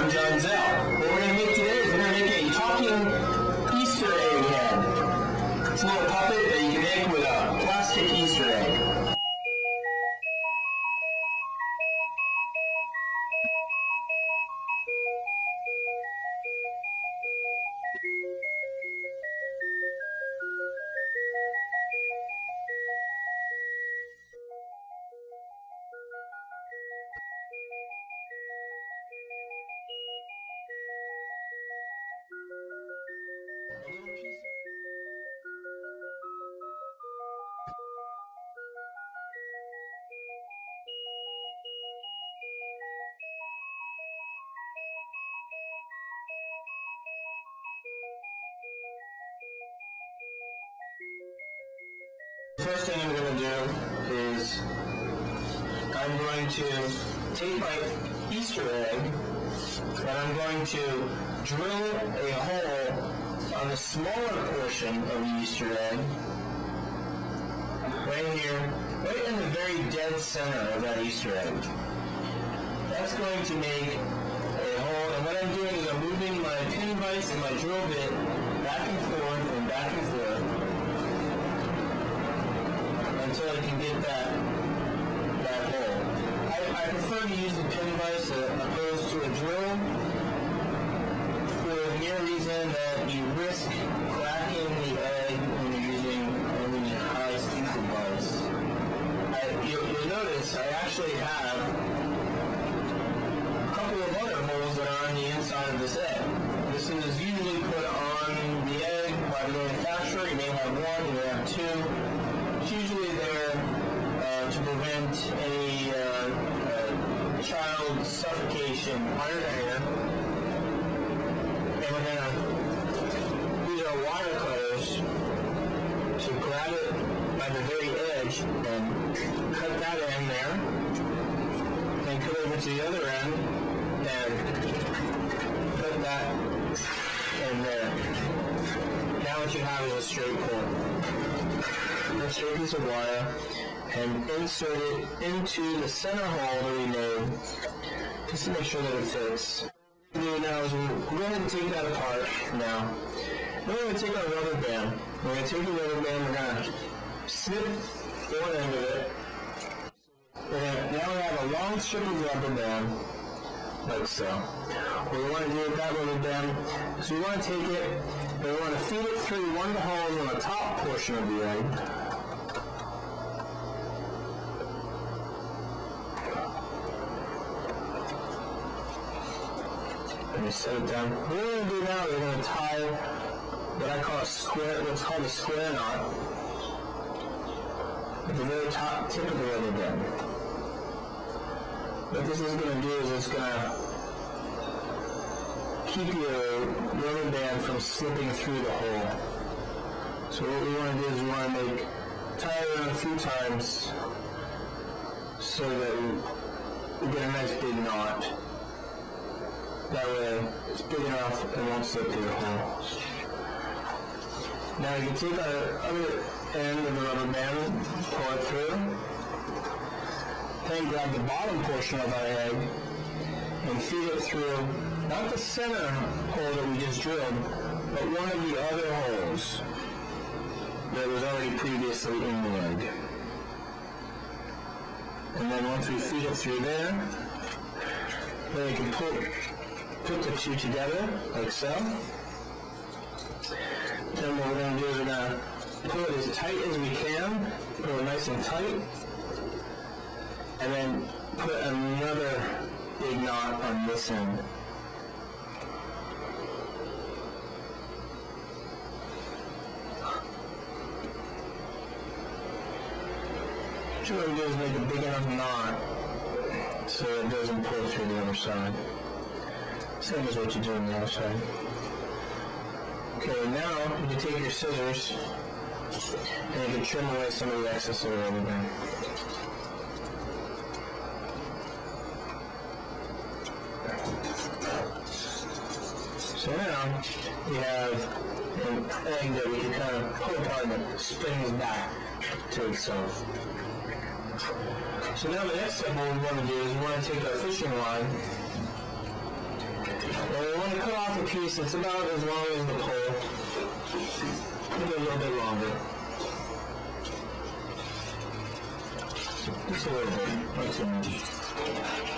I'm John Zell. What we're going to make today is we're going to make a talking Easter egg head. It's a little puppet that you can make with a plastic Easter egg. The first thing I'm going to do is I'm going to take my Easter egg and I'm going to drill a hole on the smaller portion of the Easter egg right here, right in the very dead center of that Easter egg. That's going to make a hole, and what I'm doing is I'm moving my pin vise and my drill bit back and forth and back and forth until I can get that hole. I prefer to use the pin vise opposed to a drill for the mere reason that you risk cracking the egg when you're using only high speed device. You'll notice I actually have a couple of other holes that are on the inside of this egg. This is usually put on the egg by the manufacturer. You may have one, you may have two. It's usually there to prevent any child suffocation under there. And we're going to use our wire cutters to grab it by the very edge and cut that end there. Then cut over to the other end and put that in there. Now what you have is a straight pull. A straight piece of wire, and insert it into the center hole that we made, just to make sure that it fits. What we're going to do now is we'll go ahead and take that apart now. Then we're going to take our rubber band. We're going to take the rubber band, we're going to snip one end of it. Now we have a long strip of rubber band, like so. What we want to do with that rubber band is we want to take it and we want to feed it through one of the holes on the top portion of the egg. And you set it down. What we're going to do now is we're going to tie what I call a square, what's called a square knot, at the very top tip of the rubber band. What this is going to do is it's going to keep your rubber band from slipping through the hole. So what we want to do is we want to tie it around a few times so that we get a nice big knot. That way it's big enough and won't slip through the hole. Now you can take our other end of the rubber band, pull it through, then grab the bottom portion of our egg and feed it through, not the center hole that we just drilled, but one of the other holes that was already previously in the egg. And then once we feed it through there, then we can put the two together, like so. Then what we're going to do is we're going to pull it as tight as we can, pull it nice and tight, and then put another big knot on this end. What you want to do is make a big enough knot so it doesn't pull through the other side. Same as what you do on the other side. Okay, now you can take your scissors and you can trim away some of the excess of the rubber band. So now we have an egg that we can kind of pull apart and it springs back to itself. So now the next step what we want to do is we want to take our fishing line And we want to cut off a piece that's about as long as the pole, maybe a little bit longer. Just a little bit, not too much.